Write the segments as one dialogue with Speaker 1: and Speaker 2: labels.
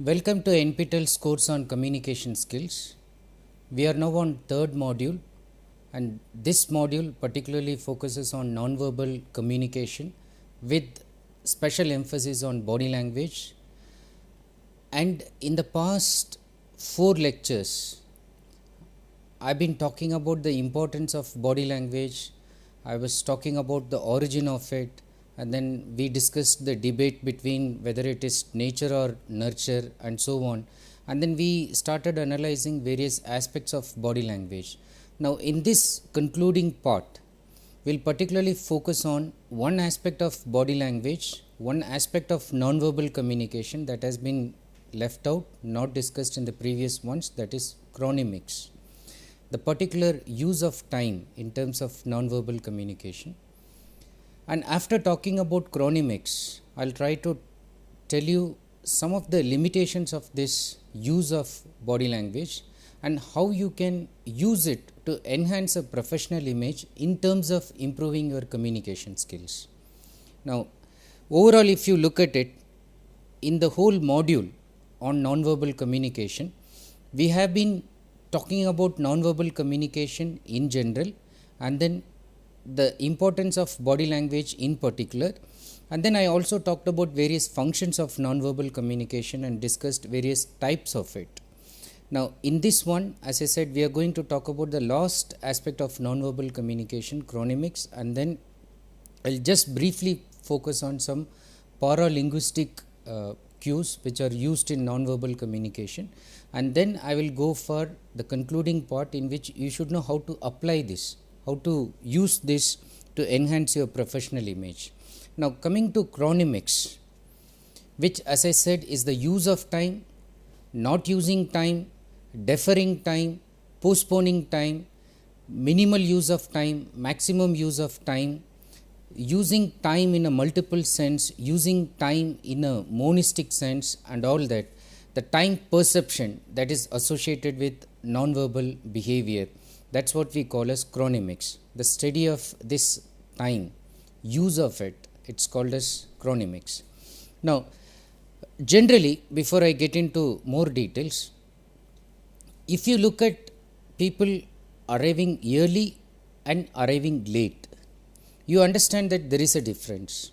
Speaker 1: Welcome to NPTEL's course on communication skills. We are now on third module, and this module particularly focuses on nonverbal communication with special emphasis on body language. And in the past 4 lectures, I've been talking about the importance of body language. I was talking about the origin of it, and then we discussed the debate between whether it is nature or nurture and so on, and then we started analyzing various aspects of body language. Now in this concluding part, we'll particularly focus on one aspect of body language, one aspect of nonverbal communication that has been left out, not discussed in the previous ones, that is chronemics, the particular use of time in terms of nonverbal communication. And after talking about chronemics, I'll try to tell you some of the limitations of this use of body language and how you can use it to enhance a professional image in terms of improving your communication skills. Now, overall, if you look at it, in the whole module on nonverbal communication, we have been talking about nonverbal communication in general, and then the importance of body language in particular, and then I also talked about various functions of nonverbal communication and discussed various types of it. Now in this one, as I said, we are going to talk about the last aspect of nonverbal communication, chronemics, and then I'll just briefly focus on some paralinguistic cues which are used in nonverbal communication, and then I will go for the concluding part in which you should know how to apply this, how to use this to enhance your professional image. Now coming to chronemics, which as I said is the use of time, not using time, deferring time, postponing time, minimal use of time, maximum use of time, using time in a multiple sense, using time in a monistic sense, and all that, the time perception that is associated with nonverbal behavior. That's what we call as chronemics. The study of this time, use of it, it's called as chronemics. Now, generally, before I get into more details, if you look at people arriving early and arriving late, you understand that there is a difference.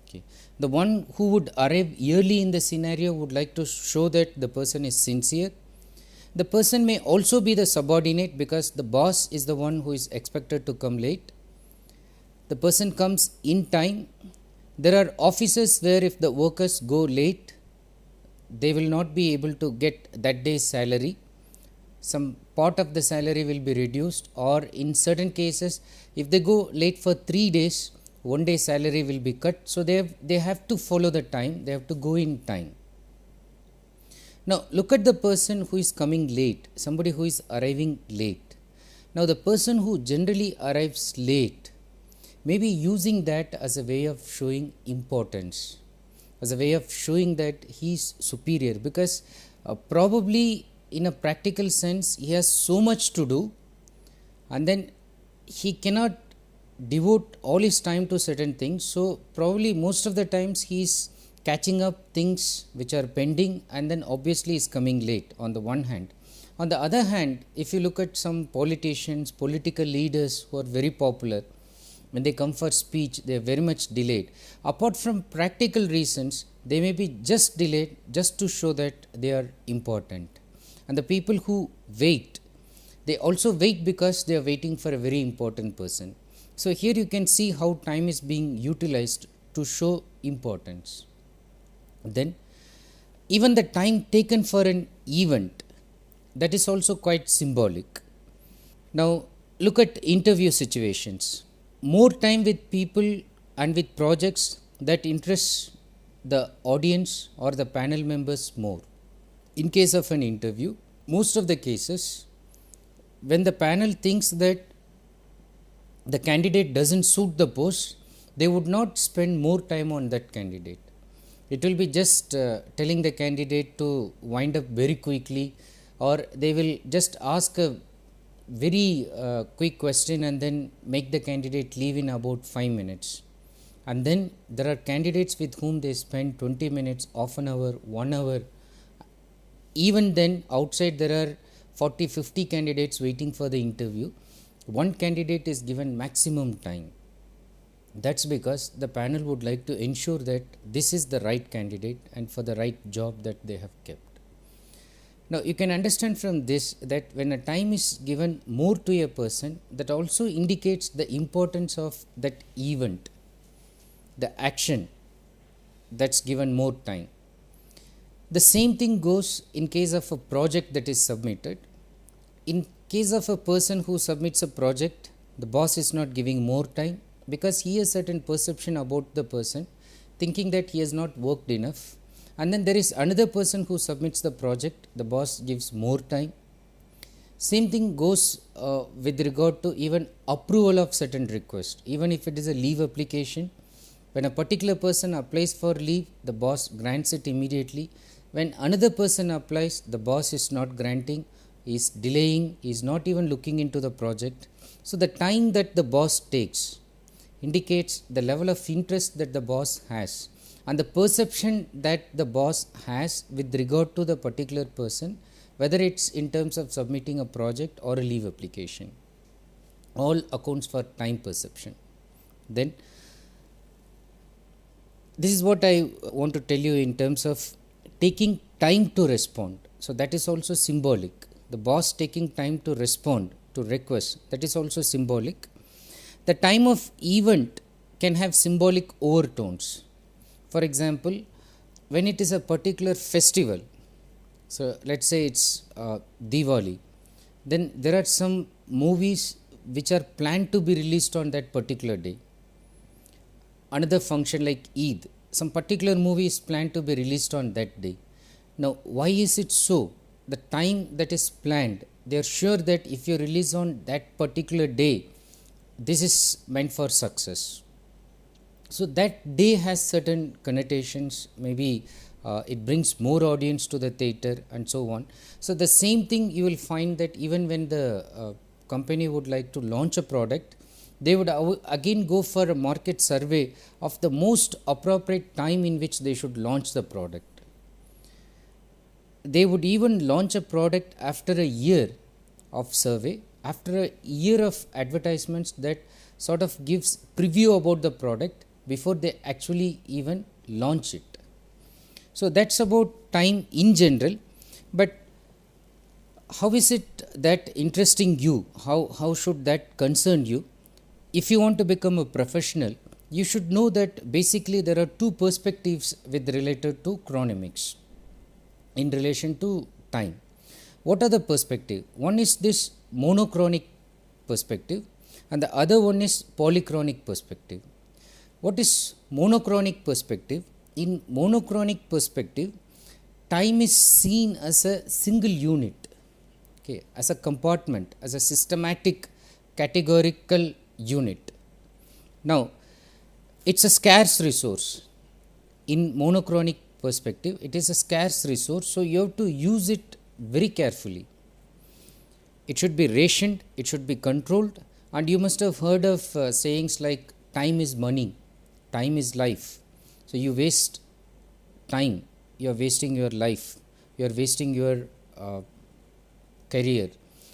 Speaker 1: Okay. The one who would arrive early in the scenario would like to show that the person is sincere. The person may also be the subordinate because the boss is the one who is expected to come late. The person comes in time. There are offices where if the workers go late, they will not be able to get that day's salary. Some part of the salary will be reduced, or in certain cases, if they go late for 3 days, 1 day salary will be cut. So they have to follow the time, they have to go in time. Now look at the person who is coming late, somebody who is arriving late. Now the person who generally arrives late may be using that as a way of showing importance, as a way of showing that he is superior, because probably in a practical sense he has so much to do, and then he cannot devote all his time to certain things. So probably most of the times he is catching up things which are pending, and then obviously is coming late on the one hand. On the other hand, if you look at some politicians, political leaders who are very popular, when they come for speech, they are very much delayed. Apart from practical reasons, they may be just delayed just to show that they are important. And the people who wait, they also wait because they are waiting for a very important person. So here you can see how time is being utilized to show importance. Then even the time taken for an event, that is also quite symbolic. Now look at interview situations. More time with people and with projects that interest the audience or the panel members more. In case of an interview, most of the cases, when the panel thinks that the candidate doesn't suit the post, they would not spend more time on that candidate. It will be just telling the candidate to wind up very quickly, or they will just ask a very quick question and then make the candidate leave in about 5 minutes. And then there are candidates with whom they spend 20 minutes, half an hour, 1 hour, even then outside there are 40-50 candidates waiting for the interview, one candidate is given maximum time. That's because the panel would like to ensure that this is the right candidate and for the right job that they have kept. Now you can understand from this that when a time is given more to a person, that also indicates the importance of that event, the action that's given more time. The same thing goes in case of a project that is submitted. In case of a person who submits a project, the boss is not giving more time because he has certain perception about the person, thinking that he has not worked enough. And then there is another person who submits the project, the boss gives more time. Same thing goes with regard to even approval of certain request. Even if it is a leave application, when a particular person applies for leave, the boss grants it immediately. When another person applies, the boss is not granting, is delaying, is not even looking into the project. So the time that the boss takes indicates the level of interest that the boss has and the perception that the boss has with regard to the particular person, whether it's in terms of submitting a project or a leave application. All accounts for time perception. Then this is what I want to tell you in terms of taking time to respond. So that is also symbolic. The boss taking time to respond to requests, that is also symbolic. The time of event can have symbolic overtones. For example, when it is a particular festival, so let's say it's Diwali, then there are some movies which are planned to be released on that particular day. Another function like Eid, some particular movie is planned to be released on that day. Now, why is it so? The time that is planned, they are sure that if you release on that particular day, this is meant for success. So that day has certain connotations, maybe it brings more audience to the theatre and so on. So the same thing you will find that even when the company would like to launch a product, they would again go for a market survey of the most appropriate time in which they should launch the product. They would even launch a product after a year of survey, after a year of advertisements that sort of gives preview about the product before they actually even launch it. So that's about time in general, but how is it that interesting you? How should that concern you? If you want to become a professional, you should know that basically there are two perspectives with related to chronomics in relation to time. What are the perspective? One is this monochronic perspective and the other one is polychronic perspective. What is monochronic perspective? In monochronic perspective, time is seen as a single unit, okay, as a compartment, as a systematic categorical unit. Now, it's a scarce resource. In monochronic perspective, it is a scarce resource, so you have to use it very carefully. It should be rationed, it should be controlled, and you must have heard of sayings like time is money, time is life. So you waste time, you are wasting your life, you are wasting your career.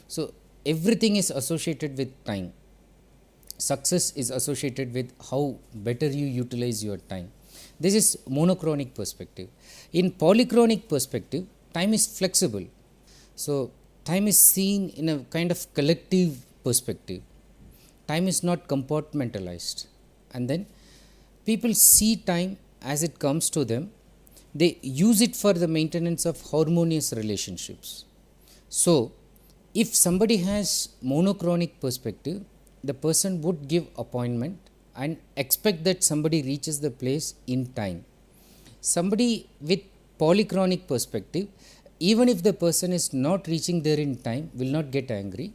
Speaker 1: So everything is associated with time. Success is associated with how better you utilize your time. This is monochronic perspective. In polychronic perspective, time is flexible. So time is seen in a kind of collective perspective. Time is not compartmentalized. And then people see time as it comes to them. They use it for the maintenance of harmonious relationships. So if somebody has monochronic perspective, the person would give appointment and expect that somebody reaches the place in time. Somebody with polychronic perspective, even if the person is not reaching there in time, will not get angry,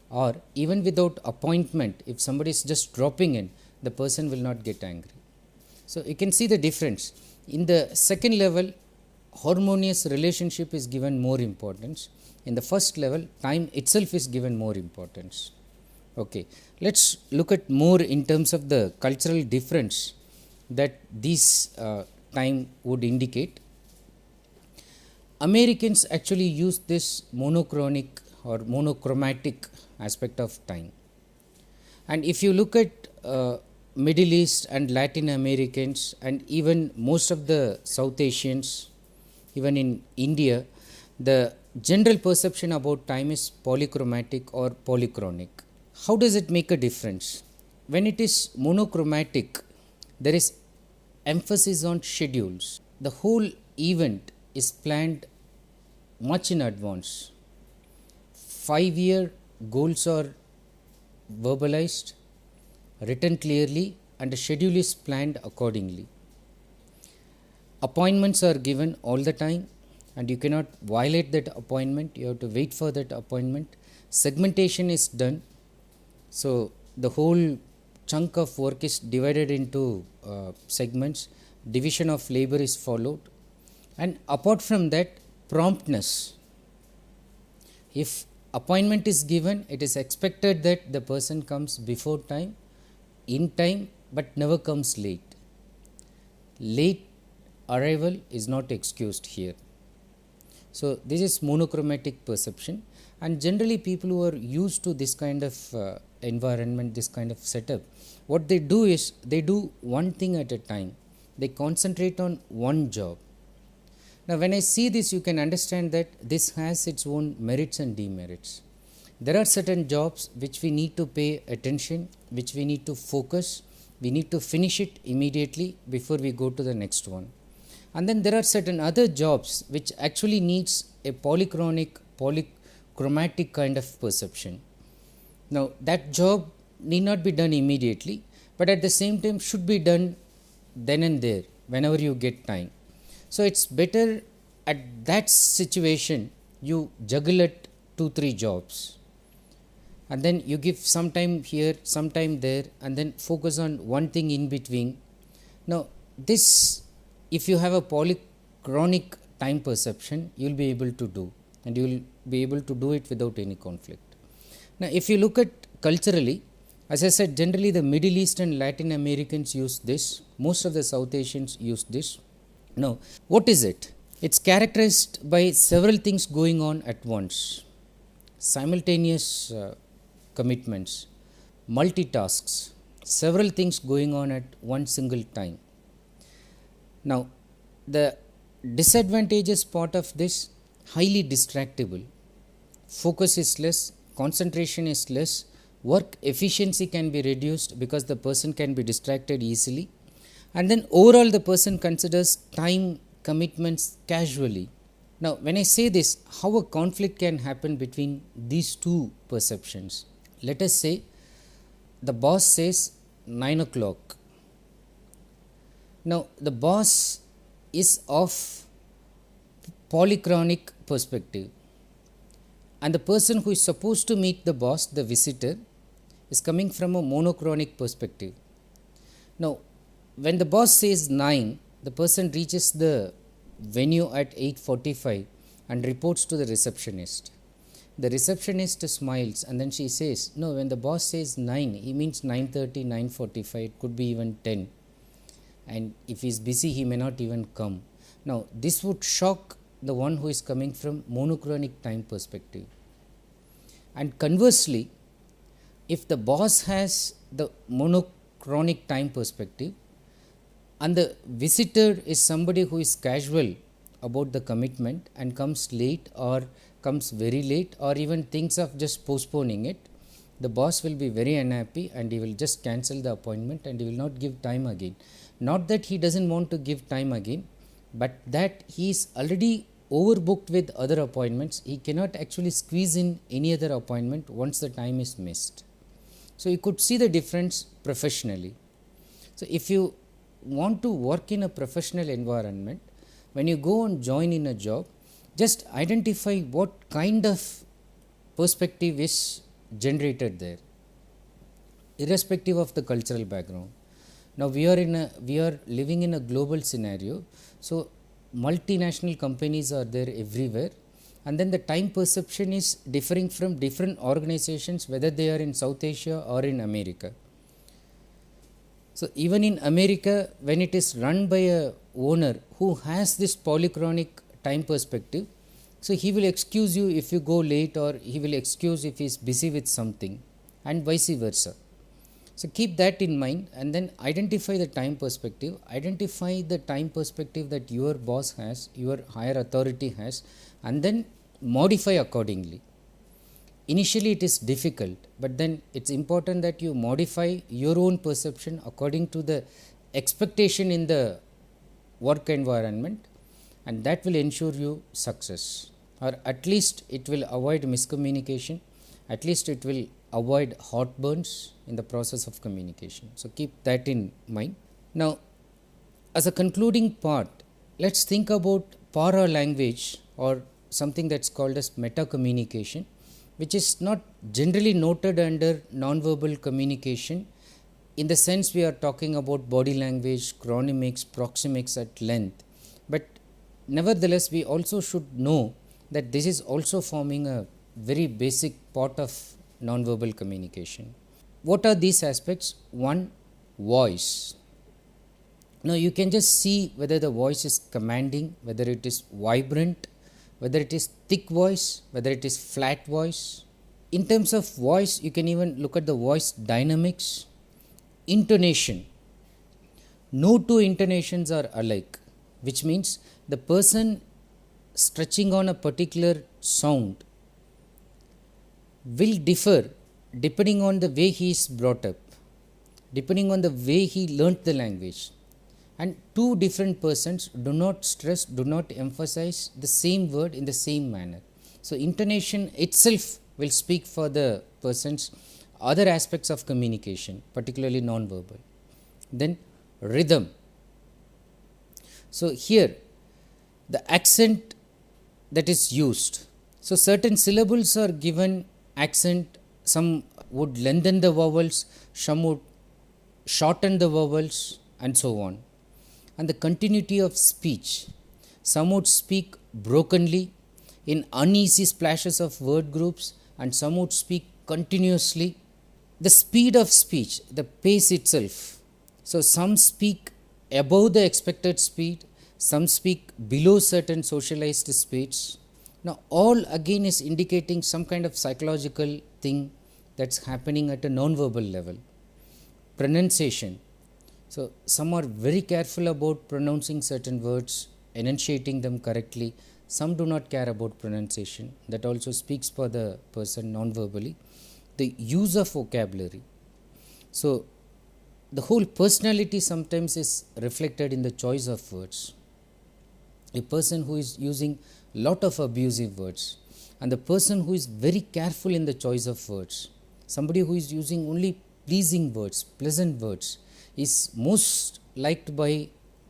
Speaker 1: or even without appointment, if somebody is just dropping in, the person will not get angry. So you can see the difference. In the second level, harmonious relationship is given more importance. In the first level, time itself is given more importance. Okay, let's look at more in terms of the cultural difference that this time would indicate. Americans actually use this monochronic or monochromatic aspect of time. And if you look at Middle East and Latin Americans and even most of the South Asians, even in India, the general perception about time is polychromatic or polychronic. How does it make a difference? When it is monochromatic, there is emphasis on schedules. The whole event is planned much in advance. 5-year goals are verbalized, written clearly, and a schedule is planned accordingly. Appointments are given all the time, and you cannot violate that appointment. You have to wait for that appointment. Segmentation is done, so the whole chunk of work is divided into segments. Division of labor is followed, and apart from that, promptness. If appointment is given, it is expected that the person comes before time, in time, but never comes late. Late arrival is not excused here. So this is monochromatic perception, and generally people who are used to this kind of environment, this kind of setup, what they do is they do one thing at a time. They concentrate on one job. Now when I see this, you can understand that this has its own merits and demerits. There are certain jobs which we need to pay attention, which we need to focus, we need to finish it immediately before we go to the next one. And then there are certain other jobs which actually needs a polychromatic kind of perception. Now that job need not be done immediately, but at the same time should be done then and there whenever you get time. So it's better at that situation you juggle at 2-3 jobs, and then you give some time here, some time there, and then focus on one thing in between. Now this, if you have a polychronic time perception, you will be able to do, and you will be able to do it without any conflict. Now if you look at culturally, as I said, generally the Middle East and Latin Americans use this, most of the South Asians use this. Now what is it? It's characterized by several things going on at once: simultaneous commitments, multitasks, several things going on at one single time. Now the disadvantageous part of this, highly distractible, focus is less, concentration is less, work efficiency can be reduced because the person can be distracted easily, and then overall the person considers time commitments casually. Now when I say this, how a conflict can happen between these two perceptions? Let us say the boss says 9 o'clock. Now the boss is of polychronic perspective, and the person who is supposed to meet the boss, the visitor, is coming from a monochronic perspective. Now when the boss says 9, the person reaches the venue at 8:45 and reports to the receptionist. The receptionist smiles, and then she says, no, when the boss says 9, he means 9:30, 9:45, it could be even 10. And if he is busy, he may not even come. Now this would shock the one who is coming from monochronic time perspective. And conversely, if the boss has the monochronic time perspective and the visitor is somebody who is casual about the commitment and comes late or comes very late or even thinks of just postponing it, the boss will be very unhappy and he will just cancel the appointment and he will not give time again. Not that he doesn't want to give time again, but that he is already overbooked with other appointments. He cannot actually squeeze in any other appointment once the time is missed. So you could see the difference professionally. So if you want to work in a professional environment, when you go and join in a job, just identify what kind of perspective is generated there, irrespective of the cultural background. Now we are living in a global scenario, so multinational companies are there everywhere, and then the time perception is differing from different organizations, whether they are in South Asia or in America. So even in America, when it is run by a owner who has this polychronic time perspective. So he will excuse you if you go late, or he will excuse if he is busy with something, and vice versa. So keep that in mind, and then identify the time perspective. Identify the time perspective that your boss has, your higher authority has, and then modify accordingly. Initially it is difficult, but then it's important that you modify your own perception according to the expectation in the work environment, and that will ensure you success, or at least it will avoid miscommunication, at least it will avoid heartburns in the process of communication. So keep that in mind. Now, as a concluding part, let's think about para language, or something that's called as meta communication, which is not generally noted under nonverbal communication, in the sense we are talking about body language, chronemics, proxemics at length. But nevertheless, we also should know that this is also forming a very basic part of nonverbal communication. What are these aspects? One, voice. Now you can just see whether the voice is commanding, whether it is vibrant, whether it is thick voice, whether it is flat voice. In terms of voice, you can even look at the voice dynamics. Intonation. No two intonations are alike, which means the person stretching on a particular sound will differ depending on the way he is brought up, depending on the way he learnt the language. And two different persons do not stress, do not emphasize the same word in the same manner. So intonation itself will speak for the person's other aspects of communication, particularly non-verbal. Then rhythm. So here the accent that is used. So certain syllables are given accent, some would lengthen the vowels, some would shorten the vowels, and so on. And the continuity of speech. Some would speak brokenly in uneasy splashes of word groups, and some would speak continuously. The speed of speech, the pace itself. So some speak above the expected speed, some speak below certain socialized speeds. Now all again is indicating some kind of psychological thing that's happening at a non-verbal level. Pronunciation. So some are very careful about pronouncing certain words, enunciating them correctly. Some do not care about pronunciation. That also speaks for the person non-verbally. The use of vocabulary. So the whole personality sometimes is reflected in the choice of words. A person who is using lot of abusive words, and the person who is very careful in the choice of words, somebody who is using only pleasing words, pleasant words, is most liked by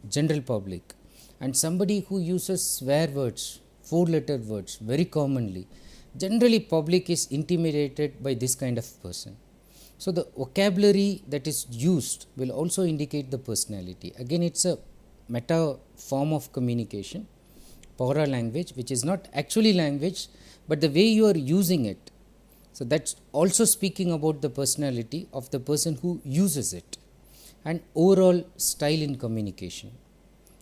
Speaker 1: general public, and somebody who uses swear words, 4-letter words very commonly, generally public is intimidated by this kind of person. So the vocabulary that is used will also indicate the personality. Again, it's a meta form of communication, para language, which is not actually language, but the way you are using it. So that's also speaking about the personality of the person who uses it, and overall style in communication.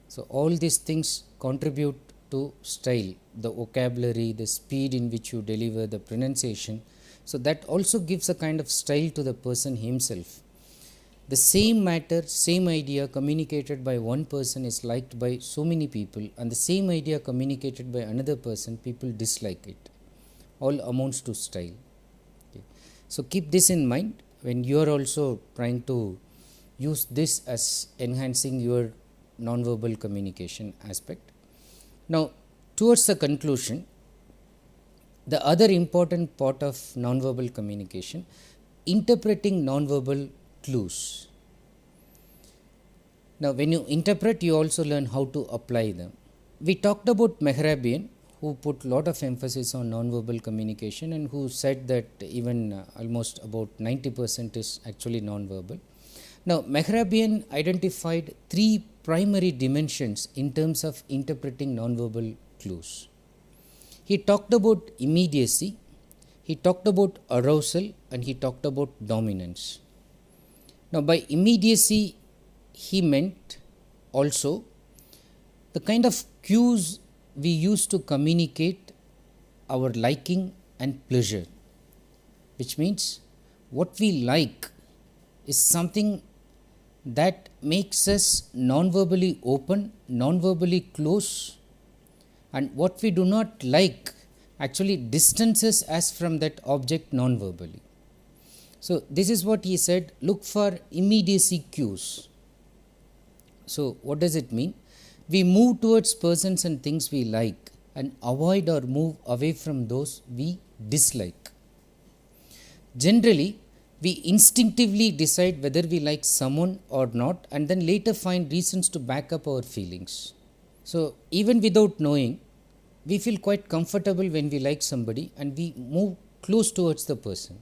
Speaker 1: So all these things contribute to style, the vocabulary, the speed in which you deliver, the pronunciation. So that also gives a kind of style to the person himself. The same matter, same idea communicated by one person is liked by so many people, and the same idea communicated by another person, people dislike it. All amounts to style. Okay. So keep this in mind when you are also trying to use this as enhancing your nonverbal communication aspect. Now, towards the conclusion, the other important part of nonverbal communication, interpreting nonverbal clues. Now, when you interpret, you also learn how to apply them. We talked about Mehrabian, who put lot of emphasis on nonverbal communication and who said that even almost about 90% is actually nonverbal. Now, Mehrabian identified 3 primary dimensions in terms of interpreting nonverbal clues. He talked about immediacy, he talked about arousal, and he talked about dominance. Now, by immediacy, he meant also the kind of cues we use to communicate our liking and pleasure, which means what we like is something that makes us non-verbally open, non-verbally close, and what we do not like actually distances us from that object non-verbally. So this is what he said, look for immediacy cues. So what does it mean? We move towards persons and things we like and avoid or move away from those we dislike. Generally, we instinctively decide whether we like someone or not, and then later find reasons to back up our feelings. So even without knowing, we feel quite comfortable when we like somebody and we move close towards the person.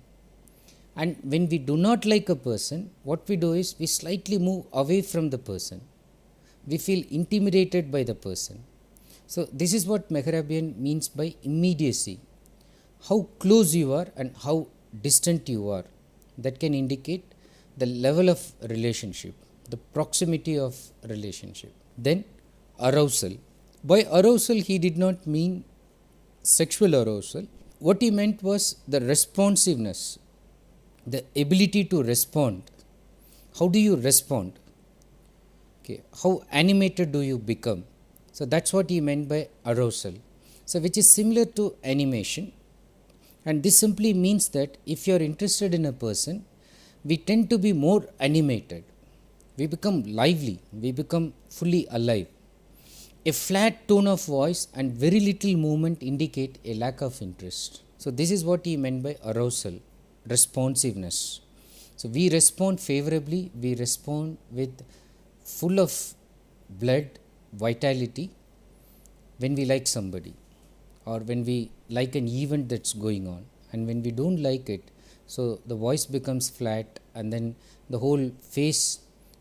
Speaker 1: And when we do not like a person, what we do is we slightly move away from the person. We feel intimidated by the person. So this is what Mehrabian means by immediacy. How close you are and how distant you are, that can indicate the level of relationship, the proximity of relationship. Then arousal. By arousal he did not mean sexual arousal. What he meant was the responsiveness, the ability to respond. How do you respond? Okay, how animated do you become? So that's what he meant by arousal. So which is similar to animation. And this simply means that if you are interested in a person, we tend to be more animated. We become lively. We become fully alive. A flat tone of voice and very little movement indicate a lack of interest. So this is what he meant by arousal, responsiveness. So we respond favorably. We respond with full of blood, vitality when we like somebody, or when we like an event that's going on. And when we don't like it, so the voice becomes flat, and then the whole face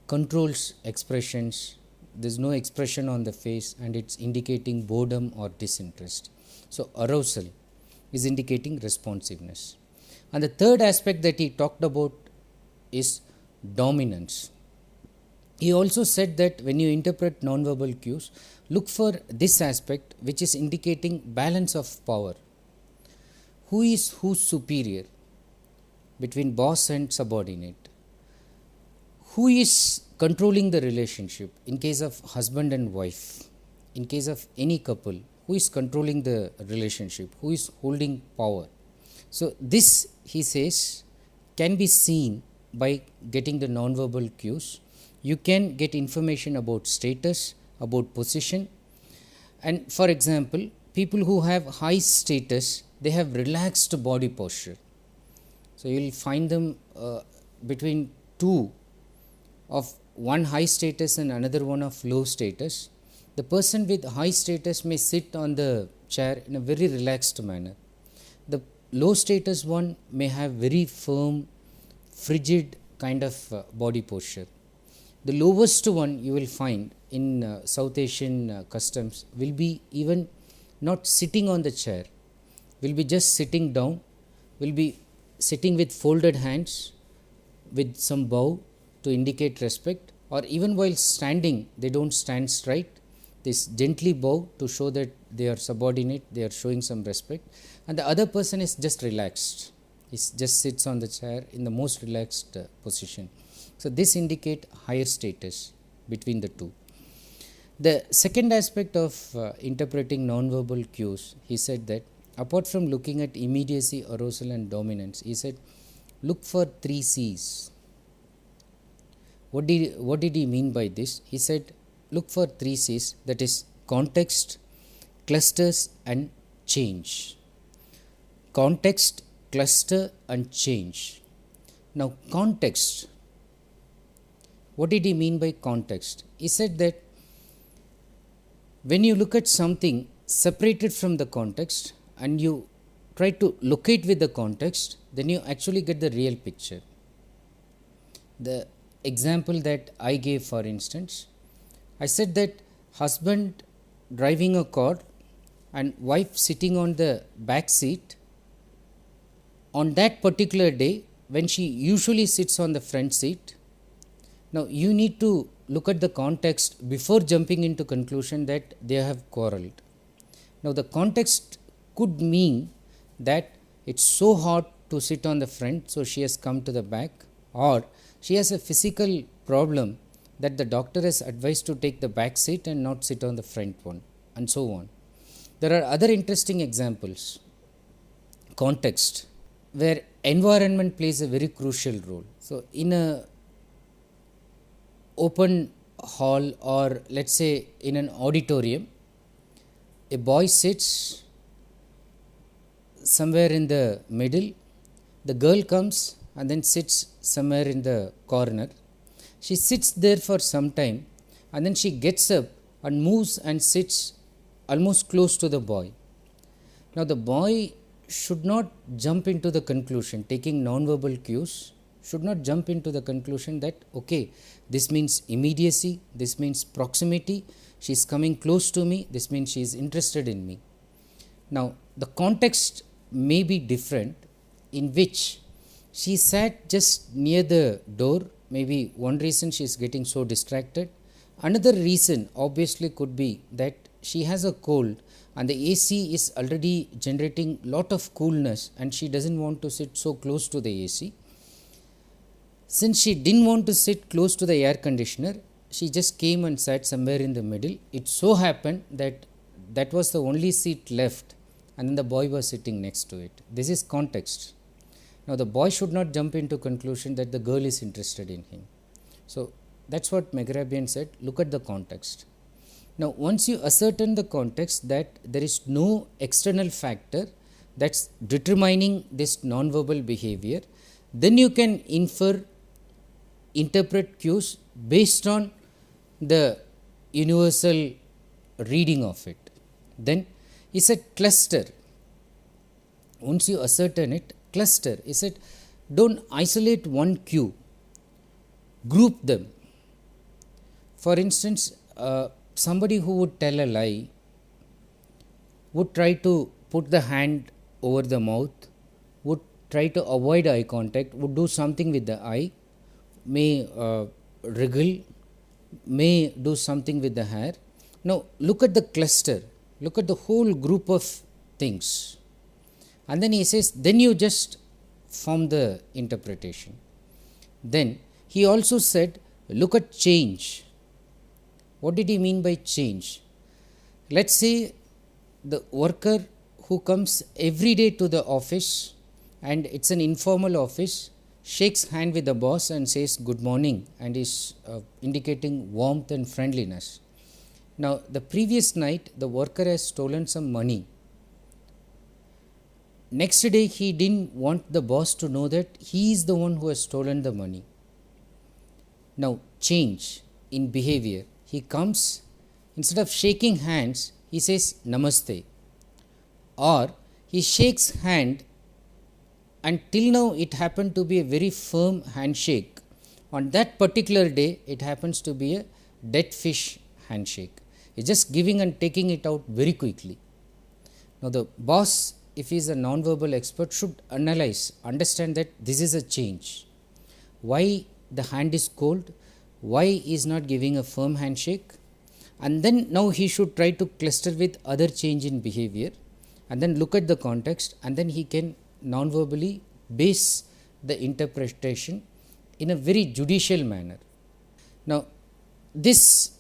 Speaker 1: controls expressions. There's no expression on the face, and it's indicating boredom or disinterest. So arousal is indicating responsiveness. And the third aspect that he talked about is dominance. He also said that when you interpret nonverbal cues, look for this aspect, which is indicating balance of power. Who is whose superior between boss and subordinate? Who is controlling the relationship in case of husband and wife? In case of any couple, who is controlling the relationship? Who is holding power? So this, he says, can be seen by getting the nonverbal cues. You can get information about status, about position. And for example, people who have high status, they have relaxed body posture. So you will find them between two of one high status and another one of low status. The person with high status may sit on the chair in a very relaxed manner. The low status one may have very firm, frigid kind of body posture. The lowest one you will find in South Asian customs will be even not sitting on the chair, will be just sitting down, will be sitting with folded hands, with some bow to indicate respect, or even while standing, they don't stand straight. They gently bow to show that they are subordinate, they are showing some respect, and the other person is just relaxed. He just sits on the chair in the most relaxed position. So this indicate higher status between the two. The second aspect of interpreting nonverbal cues, he said that apart from looking at immediacy, arousal and dominance, he said look for 3 C's. What did he mean by this? He said look for 3 C's, that is context, clusters and change. Context, cluster and change. Now context, what did he mean by context? He said that when you look at something separated from the context and you try to locate with the context, then you actually get the real picture. The example that I gave, for instance, I said that husband driving a car and wife sitting on the back seat. On that particular day, when she usually sits on the front seat, now you need to look at the context before jumping into conclusion that they have quarreled. Now the context could mean that it's so hot to sit on the front, so she has come to the back, or she has a physical problem that the doctor has advised to take the back seat and not sit on the front one, and so on. There are other interesting examples. Context, where environment plays a very crucial role. So in a open hall, or let's say in an auditorium, a boy sits somewhere in the middle, the girl comes and then sits somewhere in the corner. She sits there for some time and then she gets up and moves and sits almost close to the boy. Now the boy should not jump into the conclusion, taking non-verbal cues, should not jump into the conclusion that okay, this means immediacy, this means proximity, she is coming close to me, this means she is interested in me. Now the context may be different, in which she sat just near the door. Maybe one reason she is getting so distracted. Another reason obviously could be that she has a cold and the AC is already generating lot of coolness and she doesn't want to sit so close to the AC. Since she didn't want to sit close to the air conditioner, she just came and sat somewhere in the middle. It so happened that that was the only seat left and then the boy was sitting next to it. This is context. Now the boy should not jump into conclusion that the girl is interested in him. So that's what Megrabian said, look at the context. Now once you ascertain the context that there is no external factor that's determining this non-verbal behavior, then you can interpret cues based on the universal reading of it. Then is a cluster. Once you ascertain it, cluster is it, don't isolate one cue, group them. For instance, somebody who would tell a lie would try to put the hand over the mouth, would try to avoid eye contact, would do something with the eye, may wriggle, may do something with the hair. Now look at the cluster, look at the whole group of things, and then he says, then you just form the interpretation. Then he also said, look at change. What did he mean by change? Let's say the worker who comes every day to the office and it's an informal office, shakes hand with the boss and says good morning and is indicating warmth and friendliness. Now the previous night the worker has stolen some money. Next day he didn't want the boss to know that he is the one who has stolen the money. Now change in behavior. He comes, instead of shaking hands, he says namaste, or he shakes hand, and till now it happened to be a very firm handshake. On that particular day it happens to be a dead fish handshake. He's just giving and taking it out very quickly. Now the boss, if he is a non-verbal expert, should analyze, understand that this is a change. Why the hand is cold? Why he is not giving a firm handshake? And then now he should try to cluster with other change in behavior and then look at the context, and then he can non-verbally base the interpretation in a very judicial manner. Now this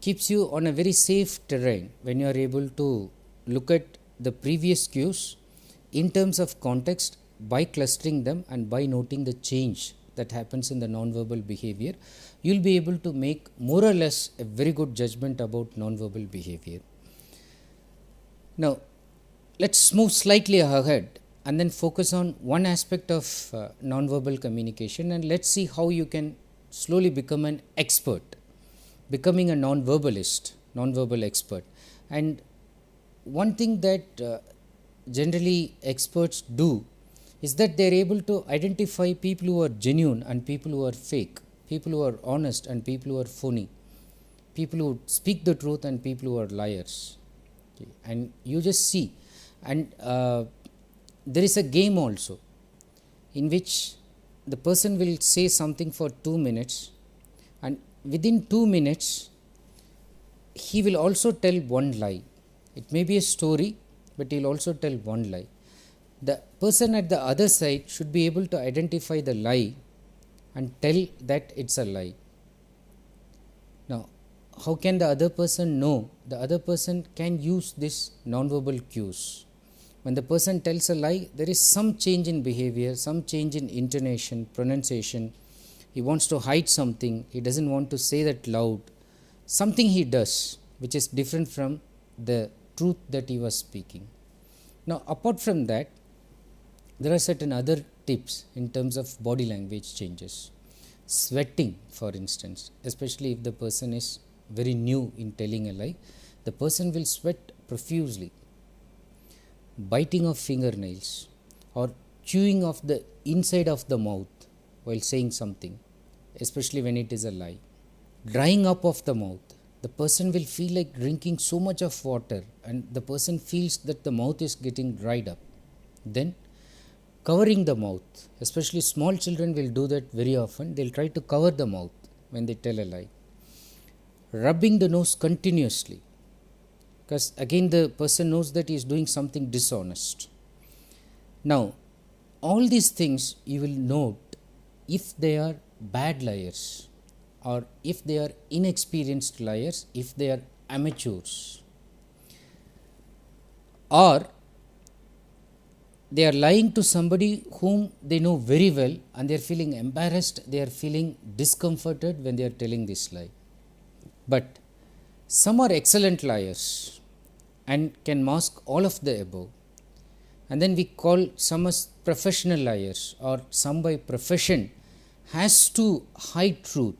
Speaker 1: keeps you on a very safe terrain when you are able to look at the previous cues in terms of context by clustering them and by noting the change that happens in the non-verbal behavior. You will be able to make more or less a very good judgment about non-verbal behavior. Now let's move slightly ahead and then focus on one aspect of non-verbal communication, and let's see how you can slowly become an expert, becoming a non-verbalist, non-verbal expert. And one thing that generally experts do is that they are able to identify people who are genuine and people who are fake, people who are honest and people who are phony, people who speak the truth and people who are liars. Okay. And you just see, and there is a game also in which the person will say something for 2 minutes, and within 2 minutes he will also tell one lie, It may be a story, but he'll also tell one lie. The person at the other side should be able to identify the lie and tell that it's a lie. Now, how can the other person know? The other person can use this nonverbal cues. When the person tells a lie, there is some change in behavior, some change in intonation, pronunciation. He wants to hide something, he doesn't want to say that loud. Something he does which is different from the truth that he was speaking. Now, apart from that, there are certain other tips in terms of body language changes. Sweating, for instance, especially if the person is very new in telling a lie, the person will sweat profusely. Biting of fingernails or chewing of the inside of the mouth while saying something, especially when it is a lie. Drying up of the mouth. The person will feel like drinking so much of water and the person feels that the mouth is getting dried up. Then covering the mouth, especially small children will do that very often. They'll try to cover the mouth when they tell a lie. Rubbing the nose continuously, because again the person knows that he is doing something dishonest. Now, all these things you will note if they are bad liars or if they are inexperienced liars, if they are amateurs, or they are lying to somebody whom they know very well and they are feeling embarrassed, they are feeling discomforted when they are telling this lie. But some are excellent liars and can mask all of the above. And then we call some as professional liars, or some by profession has to hide truth.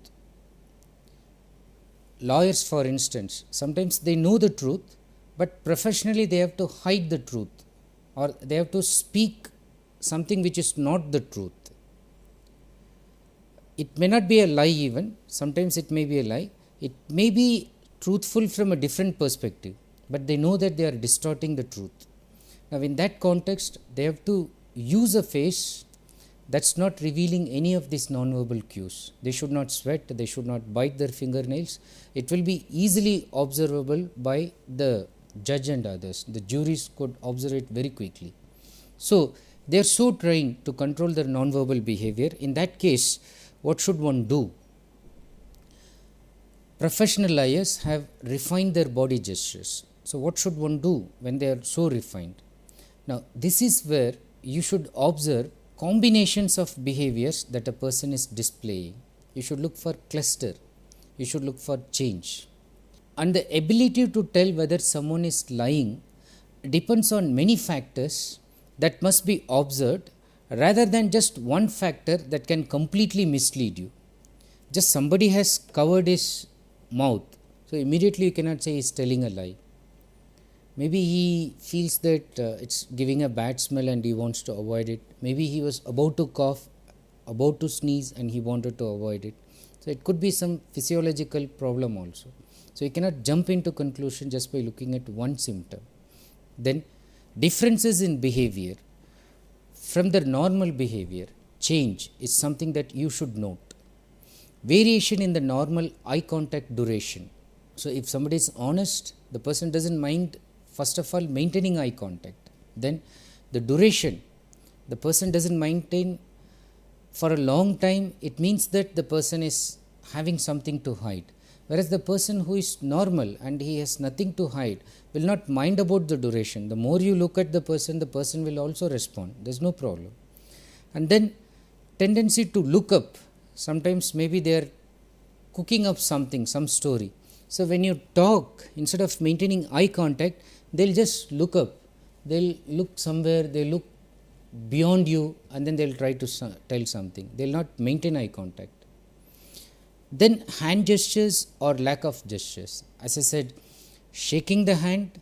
Speaker 1: Lawyers, for instance, sometimes they know the truth, but professionally they have to hide the truth, or they have to speak something which is not the truth. It may not be a lie even, sometimes it may be a lie. It may be truthful from a different perspective, but they know that they are distorting the truth. Now, in that context, they have to use a face that's not revealing any of these non-verbal cues. They should not sweat, they should not bite their fingernails. It will be easily observable by the judge and others. The juries could observe it very quickly. So, they are so trained to control their non-verbal behavior. In that case, what should one do? Professional liars have refined their body gestures. So, what should one do when they are so refined? Now, this is where you should observe combinations of behaviors that a person is displaying. You should look for cluster, you should look for change. And the ability to tell whether someone is lying depends on many factors that must be observed rather than just one factor that can completely mislead you. Just somebody has covered his mouth, so immediately you cannot say he is telling a lie. Maybe he feels that it's giving a bad smell and he wants to avoid it. Maybe he was about to cough, about to sneeze and he wanted to avoid it. So, it could be some physiological problem also. So, you cannot jump into conclusion just by looking at one symptom. Then, differences in behavior from the normal behavior, change is something that you should note. Variation in the normal eye contact duration. So, if somebody is honest, the person doesn't mind first of all maintaining eye contact. Then the duration, the person doesn't maintain for a long time, it means that the person is having something to hide. Whereas the person who is normal and he has nothing to hide will not mind about the duration. The more you look at the person will also respond. There is no problem. And then tendency to look up. Sometimes maybe they are cooking up something, some story. So, when you talk, instead of maintaining eye contact, they will just look up. They will look somewhere, they will look beyond you and then they will try to tell something. They will not maintain eye contact. Then hand gestures or lack of gestures. As I said, shaking the hand,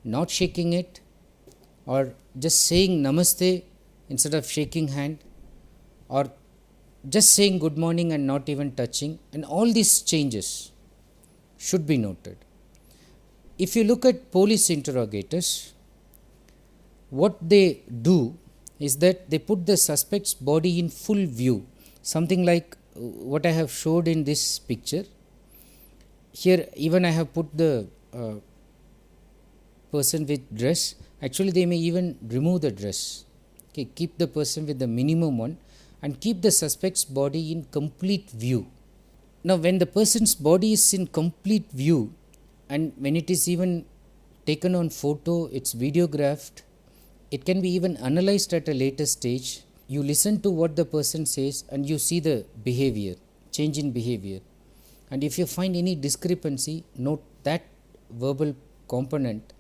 Speaker 1: not shaking it, or just saying namaste instead of shaking hand, or just saying good morning and not even touching, and all these changes should be noted. If you look at police interrogators, what they do is that they put the suspect's body in full view, something like what I have showed in this picture. Here even I have put the person with dress, actually they may even remove the dress. Okay, keep the person with the minimum one and keep the suspect's body in complete view. Now, when the person's body is in complete view and when it is even taken on photo, it's videographed, it can be even analyzed at a later stage. You listen to what the person says and you see the behavior, change in behavior. And if you find any discrepancy, note that verbal component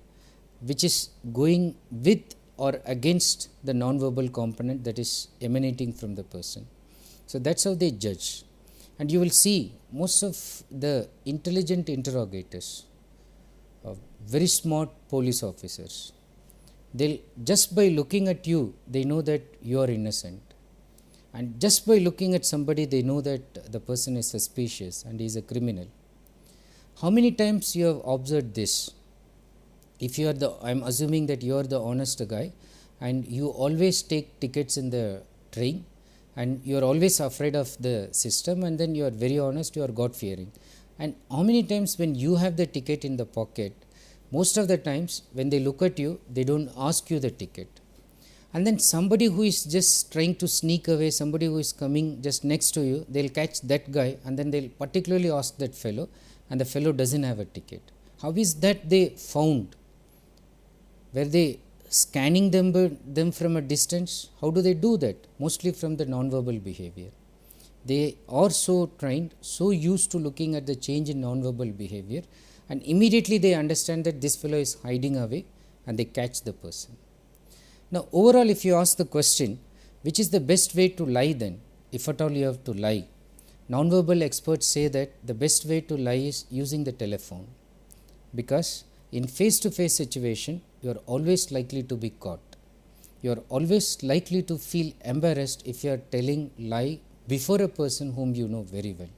Speaker 1: which is going with or against the non-verbal component that is emanating from the person. So that's how they judge. And you will see most of the intelligent interrogators, very smart police officers, they'll just by looking at you, they know that you are innocent. And just by looking at somebody, they know that the person is suspicious and is a criminal. How many times you have observed this? If you are I'm assuming that you are the honest guy and you always take tickets in the train and you are always afraid of the system, and then you are very honest, you are God fearing. And how many times when you have the ticket in the pocket, most of the times when they look at you, they don't ask you the ticket. And then somebody who is just trying to sneak away, somebody who is coming just next to you, they'll catch that guy and then they'll particularly ask that fellow, and the fellow doesn't have a ticket. How is that they found? Were they scanning them from a distance? How do they do that? Mostly from the non-verbal behavior. They are so trained, so used to looking at the change in non-verbal behavior, and immediately they understand that this fellow is hiding away and they catch the person. Now, overall, if you ask the question, which is the best way to lie then, if at all you have to lie, non-verbal experts say that the best way to lie is using the telephone, because in face-to-face situation, you are always likely to be caught. You are always likely to feel embarrassed if you are telling lie before a person whom you know very well.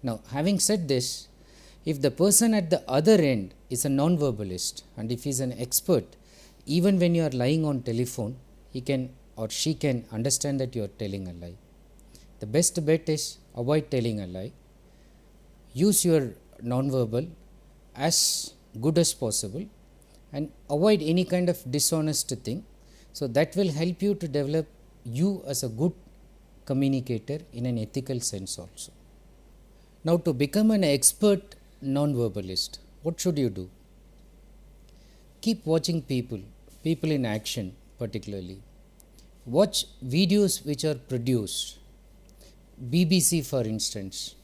Speaker 1: Now, having said this, if the person at the other end is a non-verbalist and if he is an expert, even when you are lying on telephone, he can or she can understand that you are telling a lie. The best bet is avoid telling a lie. Use your non-verbal as good as possible and avoid any kind of dishonest thing. So that will help you to develop you as a good communicator in an ethical sense also. Now, to become an expert non-verbalist, what should you do? Keep watching people in action particularly. Watch videos which are produced. BBC, for instance,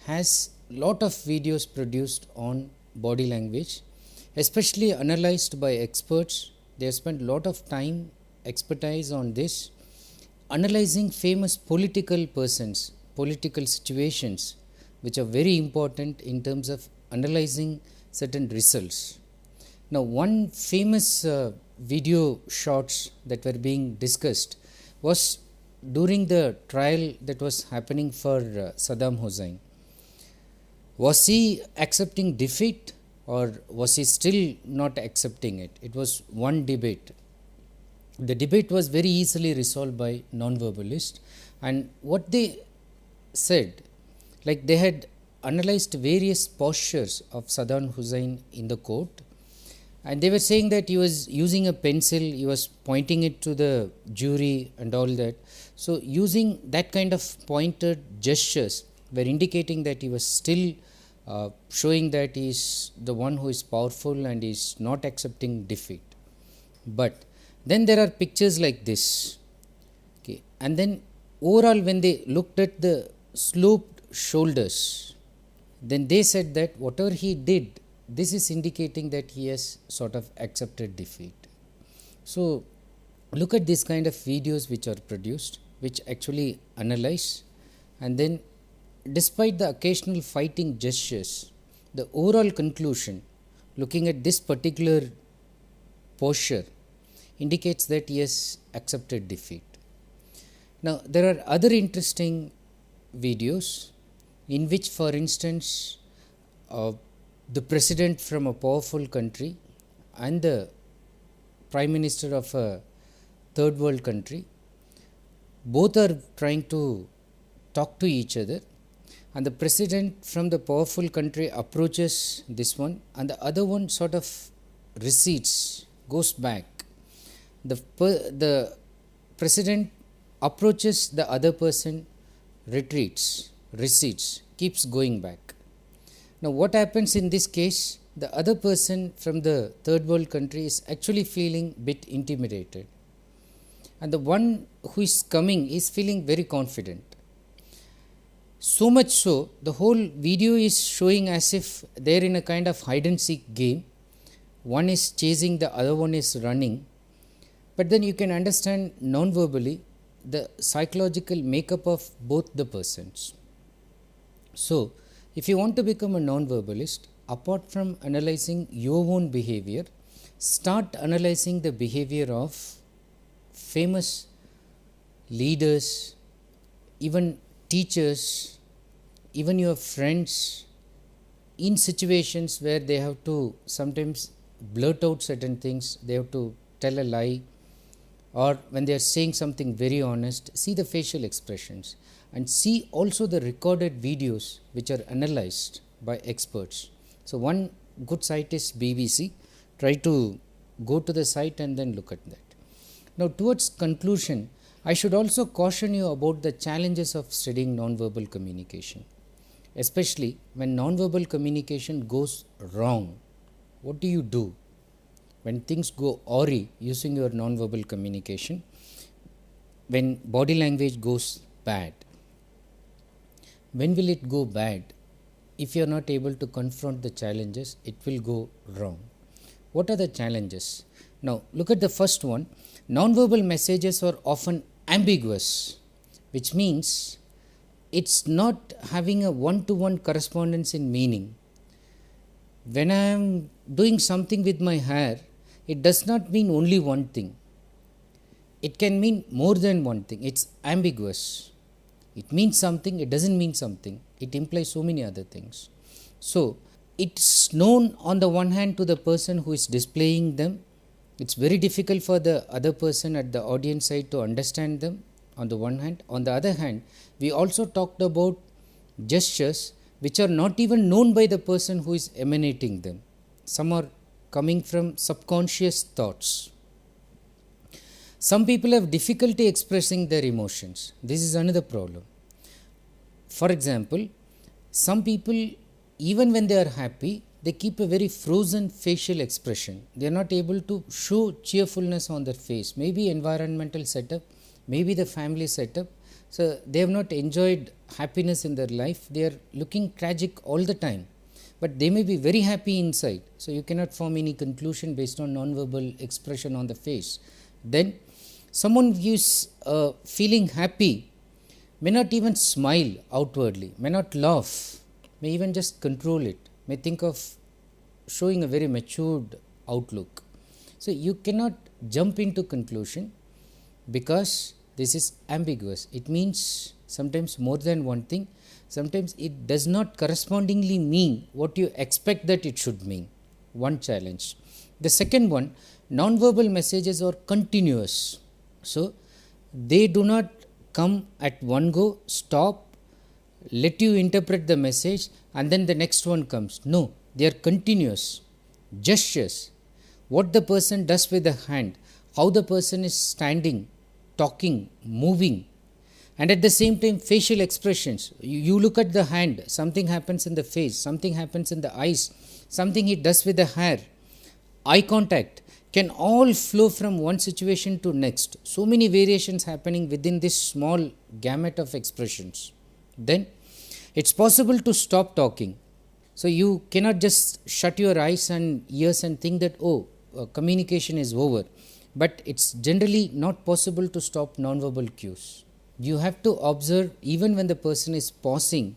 Speaker 1: has lot of videos produced on body language, especially analyzed by experts. They have spent lot of time, expertise on this, analyzing famous political persons, political situations, which are very important in terms of analyzing certain results. Now, one famous video shots that were being discussed was during the trial that was happening for Saddam Hussein. Was he accepting defeat or was he still not accepting it? It was one debate. The debate was very easily resolved by non-verbalists, and what they said, like they had analyzed various postures of Saddam Hussein in the court, and they were saying that he was using a pencil, he was pointing it to the jury and all that. So, using that kind of pointed gestures were indicating that he was still showing that he is the one who is powerful and is not accepting defeat. But then there are pictures like this, okay, and then overall when they looked at the sloped shoulders, then they said that whatever he did, this is indicating that he has sort of accepted defeat. So, look at this kind of videos which are produced, which actually analyze, and then despite the occasional fighting gestures, the overall conclusion looking at this particular posture indicates that he has accepted defeat. Now, there are other interesting videos in which, for instance, the president from a powerful country and the prime minister of a third world country, both are trying to talk to each other, and the president from the powerful country approaches this one and the other one sort of recedes, goes back. The president approaches the other person, retreats, recedes, keeps going back. Now, what happens in this case? The other person from the third world country is actually feeling bit intimidated, and the one who is coming is feeling very confident. So much so, the whole video is showing as if they are in a kind of hide and seek game. One is chasing, the other one is running. But then you can understand non-verbally the psychological makeup of both the persons. So, if you want to become a non-verbalist, apart from analyzing your own behavior, start analyzing the behavior of famous leaders, even teachers, even your friends, in situations where they have to sometimes blurt out certain things, they have to tell a lie, or when they are saying something very honest. See the facial expressions and see also the recorded videos which are analyzed by experts. So, one good site is BBC. Try to go to the site and then look at that. Now, towards conclusion, I should also caution you about the challenges of studying nonverbal communication, especially when nonverbal communication goes wrong. What do you do when things go awry using your nonverbal communication? When body language goes bad? When will it go bad? If you are not able to confront the challenges, it will go wrong. What are the challenges? Now, look at the first one. Nonverbal messages are often ambiguous, which means it's not having a one-to-one correspondence in meaning. When I am doing something with my hair, it does not mean only one thing. It can mean more than one thing. It's ambiguous. It means something, it doesn't mean something. It implies so many other things. So, it's known on the one hand to the person who is displaying them. It's very difficult for the other person at the audience side to understand them on the one hand. On the other hand, we also talked about gestures which are not even known by the person who is emanating them. Some are coming from subconscious thoughts. Some people have difficulty expressing their emotions. This is another problem. For example, some people, even when they are happy, they keep a very frozen facial expression. They are not able to show cheerfulness on their face. Maybe environmental setup, maybe the family setup. So, they have not enjoyed happiness in their life. They are looking tragic all the time. But they may be very happy inside. So, you cannot form any conclusion based on non-verbal expression on the face. Then, someone who is feeling happy may not even smile outwardly, may not laugh, may even just control it, may think of showing a very matured outlook. So, you cannot jump into conclusion because this is ambiguous. It means sometimes more than one thing, sometimes it does not correspondingly mean what you expect that it should mean. One challenge. The second one, non-verbal messages are continuous. So, they do not come at one go, stop, let you interpret the message and then the next one comes. No, they are continuous. Gestures, what the person does with the hand, how the person is standing, talking, moving, and at the same time facial expressions. You look at the hand, something happens in the face, something happens in the eyes, something he does with the hair, eye contact, can all flow from one situation to next. So many variations happening within this small gamut of expressions. Then it's possible to stop talking. So, you cannot just shut your eyes and ears and think that, communication is over. But it's generally not possible to stop nonverbal cues. You have to observe even when the person is pausing,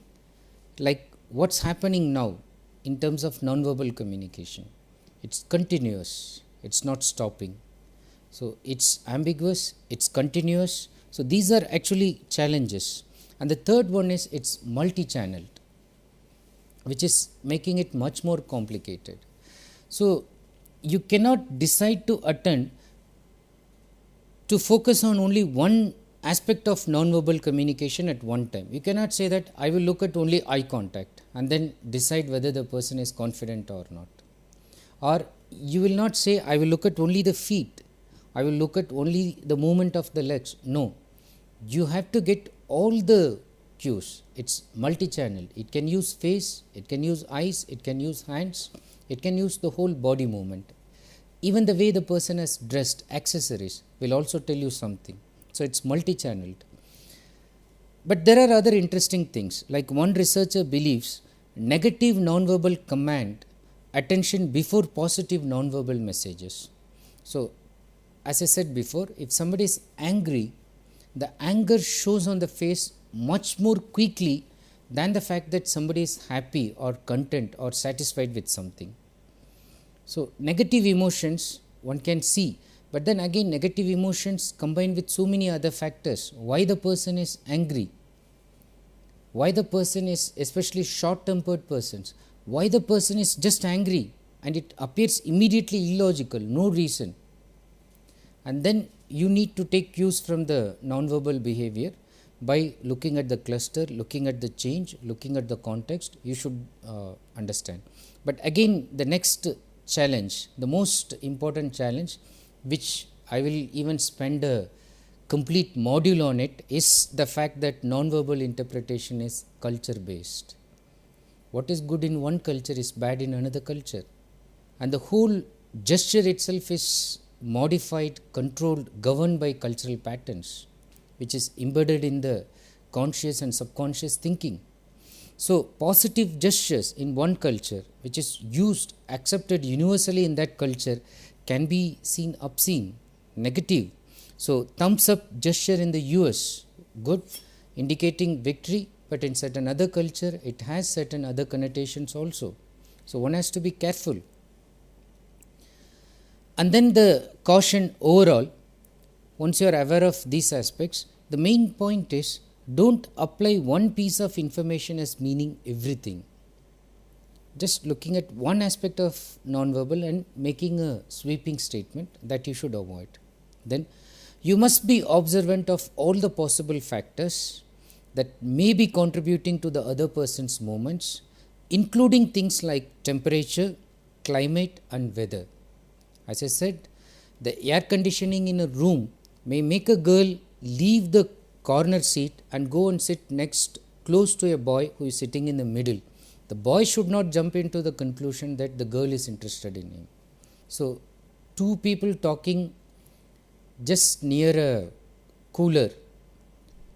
Speaker 1: like what's happening now in terms of nonverbal communication. It's continuous. It's not stopping. So, it's ambiguous, it's continuous. So, these are actually challenges. And the third one is it's multi-channeled, which is making it much more complicated. So, you cannot decide to attend to focus on only one aspect of non-verbal communication at one time. You cannot say that I will look at only eye contact and then decide whether the person is confident or not. Or you will not say, I will look at only the feet, I will look at only the movement of the legs. No, you have to get all the cues. It's multi-channel. It can use face, it can use eyes, it can use hands, it can use the whole body movement. Even the way the person is dressed, accessories will also tell you something. So it's multi-channeled. But there are other interesting things. Like one researcher believes negative nonverbal command attention before positive nonverbal messages. So as I said before, if somebody is angry, the anger shows on the face much more quickly than the fact that somebody is happy or content or satisfied with something. So negative emotions one can see, but then again negative emotions combined with so many other factors. Why the person is angry, why the person is, especially short-tempered persons, why the person is just angry and it appears immediately illogical, no reason. And then you need to take cues from the nonverbal behavior by looking at the cluster, looking at the change, looking at the context. You should understand. But again, the next challenge, the most important challenge, which I will even spend a complete module on it, is the fact that nonverbal interpretation is culture based. What is good in one culture is bad in another culture, and the whole gesture itself is modified, controlled, governed by cultural patterns, which is embedded in the conscious and subconscious thinking. So positive gestures in one culture, which is used, accepted universally in that culture, can be seen obscene, negative. So thumbs up gesture in the US, good, indicating victory, but in certain other culture it has certain other connotations also. So one has to be careful. And then the caution overall, once you are aware of these aspects, the main point is, don't apply one piece of information as meaning everything. Just looking at one aspect of nonverbal and making a sweeping statement, that you should avoid. Then you must be observant of all the possible factors that may be contributing to the other person's movements, including things like temperature, climate and weather. As I said, the air conditioning in a room may make a girl leave the corner seat and go and sit next close to a boy who is sitting in the middle. The boy should not jump into the conclusion that the girl is interested in him. So two people talking just near a cooler,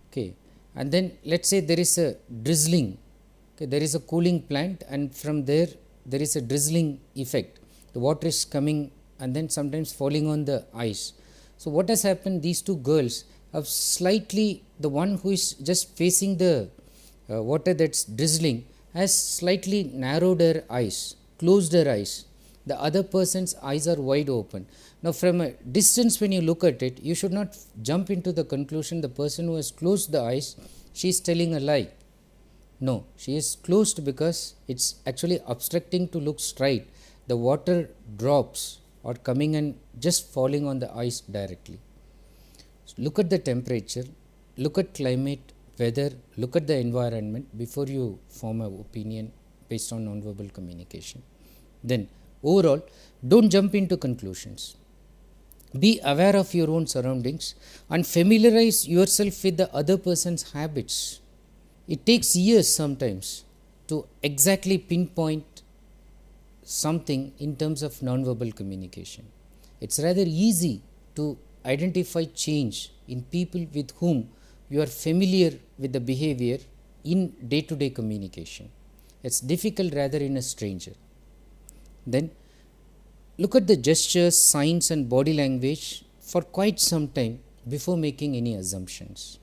Speaker 1: okay, and then let's say there is a drizzling, okay, there is a cooling plant, and from there is a drizzling effect. The water is coming and then sometimes falling on the ice. So what has happened, these two girls have slightly, the one who is just facing the water that's drizzling has slightly narrowed her eyes, closed her eyes. The other person's eyes are wide open. Now from a distance when you look at it, you should not jump into the conclusion the person who has closed the eyes, she is telling a lie. No, she is closed because it's actually obstructing to look straight. The water drops or coming and just falling on the ice directly. So look at the temperature, look at climate, weather, look at the environment before you form an opinion based on nonverbal communication. Then overall, don't jump into conclusions. Be aware of your own surroundings and familiarize yourself with the other person's habits. It takes years sometimes to exactly pinpoint something in terms of nonverbal communication. It's rather easy to identify change in people with whom you are familiar with the behavior in day-to-day communication. It's difficult rather in a stranger. Then look at the gestures, signs and body language for quite some time before making any assumptions.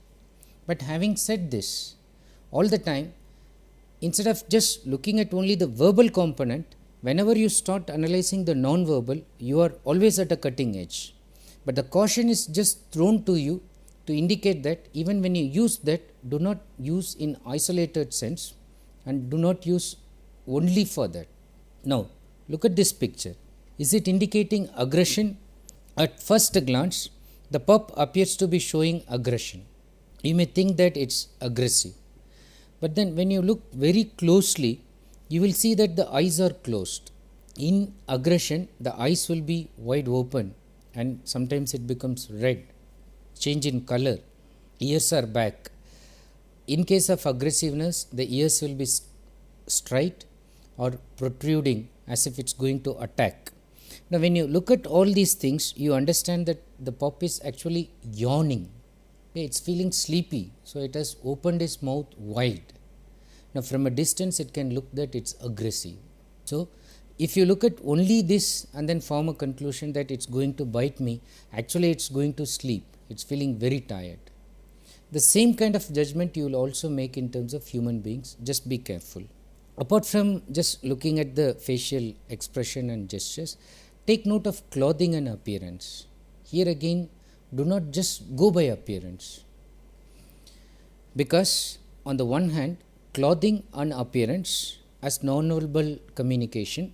Speaker 1: But having said this, all the time, instead of just looking at only the verbal component, whenever you start analyzing the non-verbal, you are always at a cutting edge. But the caution is just thrown to you to indicate that even when you use that, do not use in isolated sense and do not use only for that. Now, look at this picture. Is it indicating aggression? At first glance, the pup appears to be showing aggression. You may think that it's aggressive. But then when you look very closely, you will see that the eyes are closed. In aggression, the eyes will be wide open and sometimes it becomes red, change in color, ears are back. In case of aggressiveness, the ears will be straight or protruding as if it's going to attack. Now, when you look at all these things, you understand that the pup is actually yawning. Okay, it's feeling sleepy, so it has opened its mouth wide. Now, from a distance, it can look that it's aggressive. So, if you look at only this and then form a conclusion that it's going to bite me, actually it's going to sleep. It's feeling very tired. The same kind of judgment you will also make in terms of human beings. Just be careful. Apart from just looking at the facial expression and gestures, take note of clothing and appearance. Here again, do not just go by appearance. Because on the one hand, clothing and appearance as non-verbal communication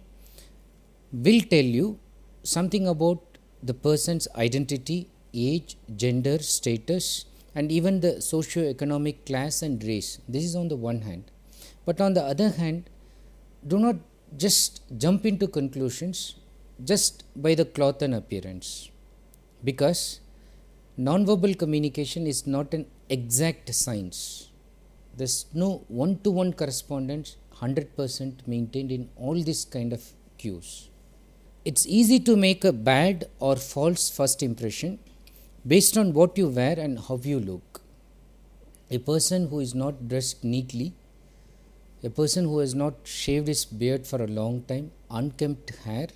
Speaker 1: will tell you something about the person's identity, age, gender, status, and even the socio-economic class and race. This is on the one hand. But on the other hand, do not just jump into conclusions just by the cloth and appearance, because non-verbal communication is not an exact science. There's no one-to-one correspondence 100% maintained in all these kind of cues. It's easy to make a bad or false first impression based on what you wear and how you look. A person who is not dressed neatly, a person who has not shaved his beard for a long time, unkempt hair,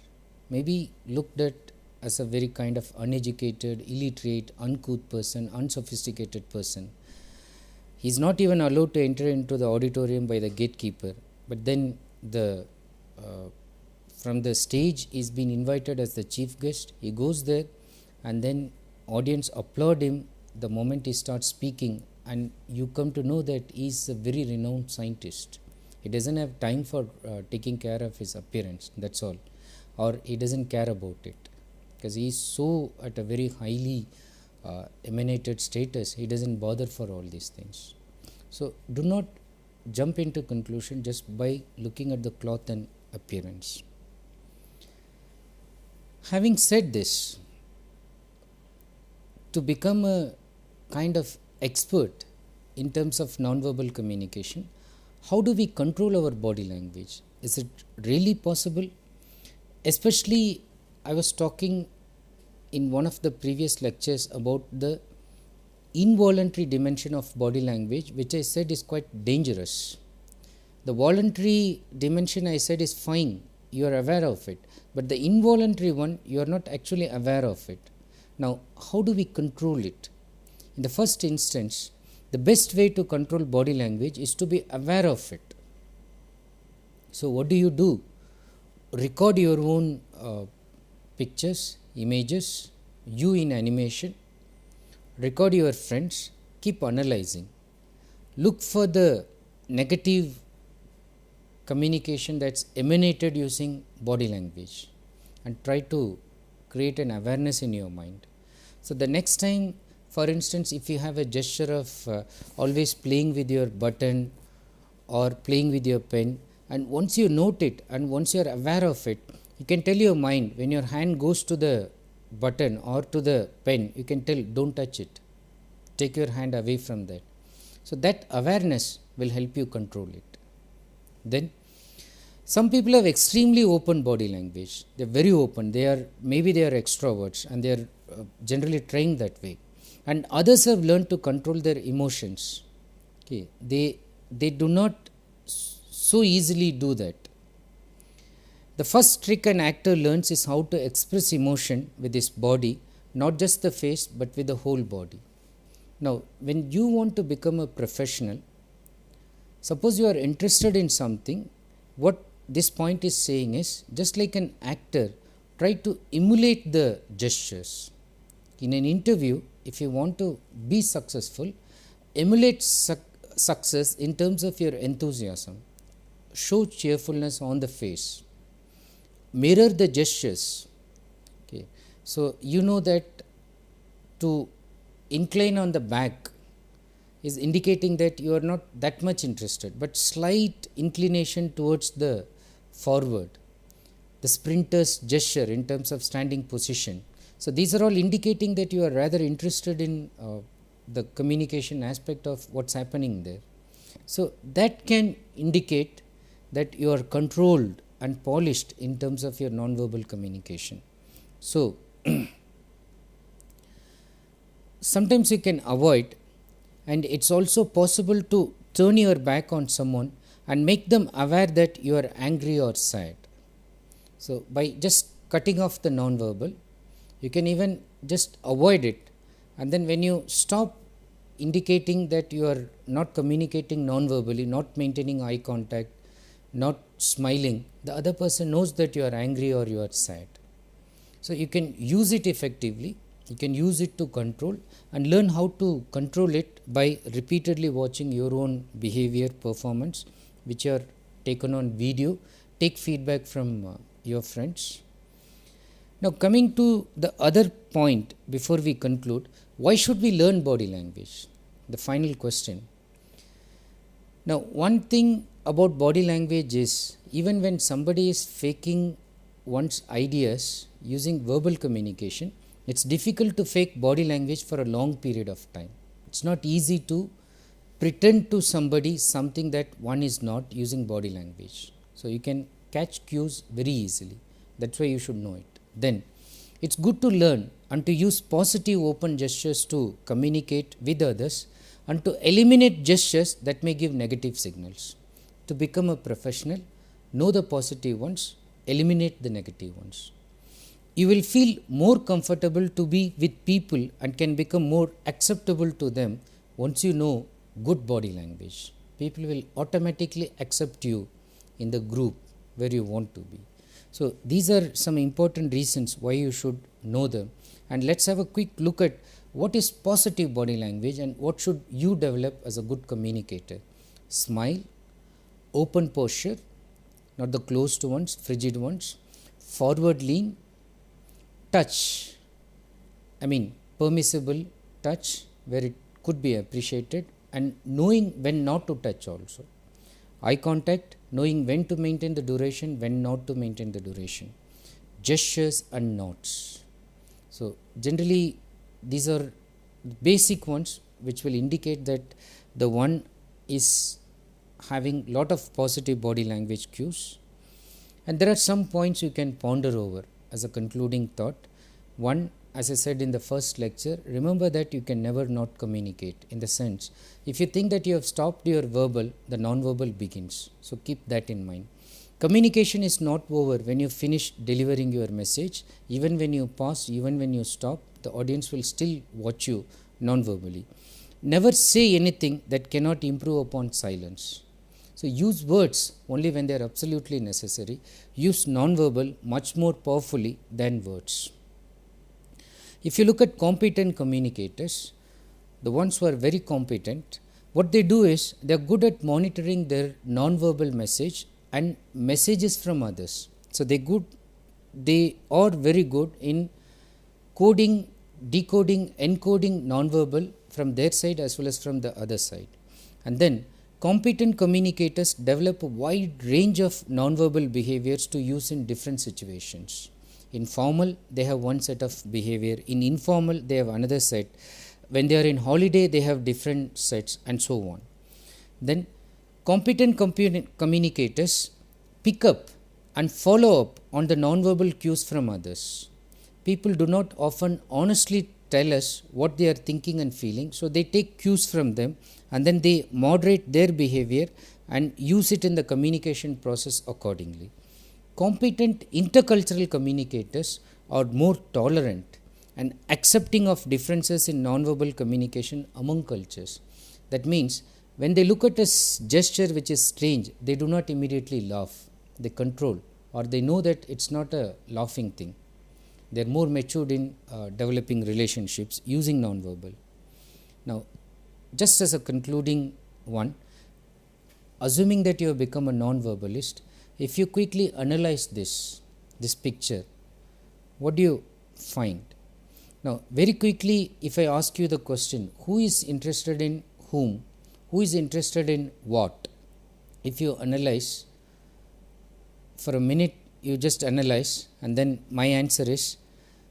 Speaker 1: may be looked at as a very kind of uneducated, illiterate, uncouth person, unsophisticated person. He is not even allowed to enter into the auditorium by the gatekeeper, but then from the stage he is being invited as the chief guest. He goes there and then audience applaud him the moment he starts speaking, and you come to know that he is a very renowned scientist. He doesn't have time for taking care of his appearance, that's all, or he doesn't care about it, because he is so at a very highly emanated status, he doesn't bother for all these things. So do not jump into conclusion just by looking at the cloth and appearance. Having said this, to become a kind of expert in terms of nonverbal communication, how do we control our body language? Is it really possible? Especially, I was talking in one of the previous lectures about the involuntary dimension of body language, which I said is quite dangerous. The voluntary dimension, I said, is fine, you are aware of it, but the involuntary one, you are not actually aware of it. Now, how do we control it? In the first instance, the best way to control body language is to be aware of it. So, what do? Record your own pictures, images, you in animation, record your friends, keep analyzing. Look for the negative communication that's emanated using body language and try to create an awareness in your mind. So, the next time, for instance, if you have a gesture of always playing with your button or playing with your pen, and once you note it and once you are aware of it, you can tell your mind, when your hand goes to the button or to the pen, you can tell, don't touch it, take your hand away from that. So, that awareness will help you control it. Then some people have extremely open body language, they are very open, maybe they are extroverts and they are generally trained that way, and others have learned to control their emotions. Okay. They do not so easily do that. The first trick an actor learns is how to express emotion with his body, not just the face but with the whole body. Now, when you want to become a professional, suppose you are interested in something, what this point is saying is, just like an actor, try to emulate the gestures. In an interview, if you want to be successful, emulate success in terms of your enthusiasm. Show cheerfulness on the face. Mirror the gestures. Okay. So, you know that to incline on the back is indicating that you are not that much interested, but slight inclination towards the forward the sprinter's gesture in terms of standing position. So these are all indicating that you are rather interested in the communication aspect of what's happening there. So that can indicate that you are controlled and polished in terms of your nonverbal communication. So sometimes you can avoid, and it's also possible to turn your back on someone and make them aware that you are angry or sad. So by just cutting off the nonverbal, you can even just avoid it, and then when you stop indicating that you are not communicating nonverbally, not maintaining eye contact, not smiling, the other person knows that you are angry or you are sad. So you can use it effectively, you can use it to control and learn how to control it by repeatedly watching your own behavior performance, which are taken on video. Take feedback from your friends. Now coming to the other point before we conclude, why should we learn body language? The final question. Now one thing about body language is, even when somebody is faking one's ideas using verbal communication, it's difficult to fake body language for a long period of time. It's not easy to pretend to somebody something that one is not using body language. So you can catch cues very easily. That's why you should know it. Then it's good to learn and to use positive open gestures to communicate with others and to eliminate gestures that may give negative signals. To become a professional, know the positive ones, eliminate the negative ones. You will feel more comfortable to be with people and can become more acceptable to them once you know good body language. People will automatically accept you in the group where you want to be. So these are some important reasons why you should know them. And let's have a quick look at what is positive body language and what should you develop as a good communicator. Smile, open posture, not the closed ones, frigid ones, forward lean, touch, permissible touch where it could be appreciated, and knowing when not to touch also. Eye contact, knowing when to maintain the duration, when not to maintain the duration. Gestures and nods. So generally these are basic ones which will indicate that the one is having lot of positive body language cues. And there are some points you can ponder over as a concluding thought. One, as I said in the first lecture, remember that you can never not communicate, in the sense, if you think that you have stopped your verbal, the non-verbal begins. So keep that in mind. Communication is not over when you finish delivering your message. Even when you pause, even when you stop, the audience will still watch you non-verbally. Never say anything that cannot improve upon silence. So use words only when they are absolutely necessary. Use non-verbal much more powerfully than words. If you look at competent communicators, the ones who are very competent, what they do is they are good at monitoring their non-verbal message and messages from others. So they are very good in coding, decoding, encoding non-verbal from their side as well as from the other side. And then competent communicators develop a wide range of non-verbal behaviors to use in different situations. In formal, they have one set of behavior. In informal, they have another set. When they are in holiday, they have different sets, and so on. Then competent communicators pick up and follow up on the non-verbal cues from others. People do not often honestly tell us what they are thinking and feeling, so they take cues from them and then they moderate their behavior and use it in the communication process accordingly. Competent intercultural communicators are more tolerant and accepting of differences in nonverbal communication among cultures. That means when they look at a gesture which is strange, they do not immediately laugh. They control, or they know that it's not a laughing thing. They are more matured in developing relationships using nonverbal. Now, just as a concluding one, assuming that you have become a nonverbalist, if you quickly analyze this picture, what do you find? Now, very quickly, if I ask you the question, who is interested in whom? Who is interested in what? If you analyze for a minute you just analyze, and then my answer is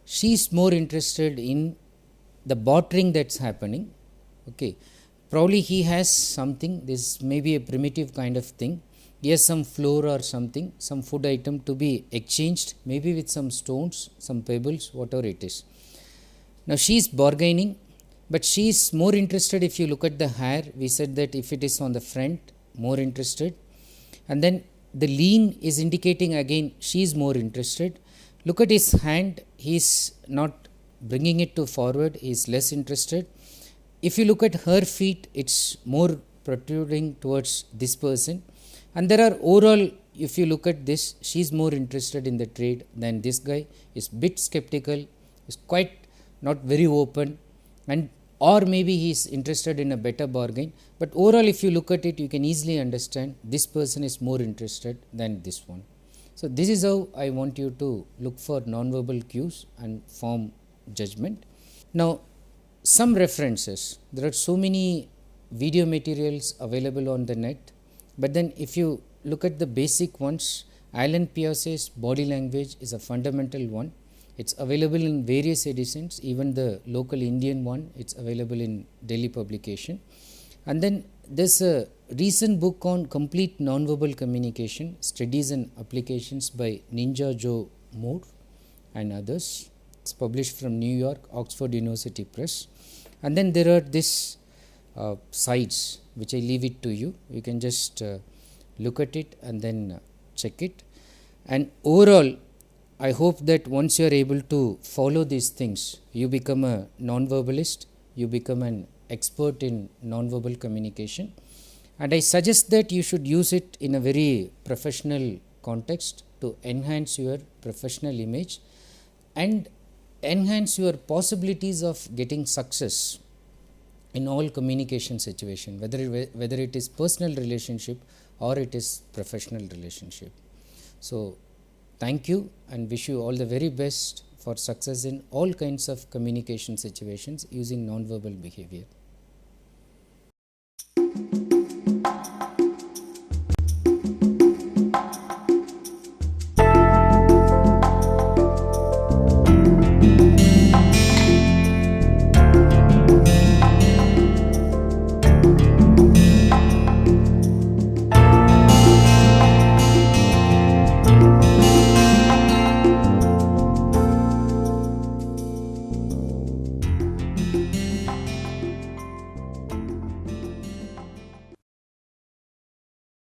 Speaker 1: she is more interested in the bartering that's happening. Okay, probably he has something, this may be a primitive kind of thing. He has some flour or something, some food item to be exchanged, maybe with some stones, some pebbles, whatever it is. Now she is bargaining, but she is more interested. If you look at the hair, we said that if it is on the front, more interested, and then the lean is indicating again she is more interested. Look at his hand, he is not bringing it to forward, he is less interested. If you look at her feet, it's more protruding towards this person. And there are overall, if you look at this, she is more interested in the trade than this guy, is bit skeptical, is quite not very open, and or maybe he is interested in a better bargain. But overall, if you look at it, you can easily understand this person is more interested than this one. So this is how I want you to look for non-verbal cues and form judgment. Now, some references. There are so many video materials available on the net, but then if you look at the basic ones, Alan Piaget's body language is a fundamental one. It's available in various editions, even the local Indian one, it's available in Delhi publication. And then there's a recent book on complete nonverbal communication, studies and applications by Ninja Joe Moore and others. It's published from New York, Oxford University Press. And then there are these sites which I leave it to you. You can just look at it and then check it. And overall, I hope that once you are able to follow these things, you become a non-verbalist, you become an expert in non-verbal communication. And I suggest that you should use it in a very professional context to enhance your professional image and enhance your possibilities of getting success in all communication situation, whether it is personal relationship or it is professional relationship. So thank you and wish you all the very best for success in all kinds of communication situations using non-verbal behavior.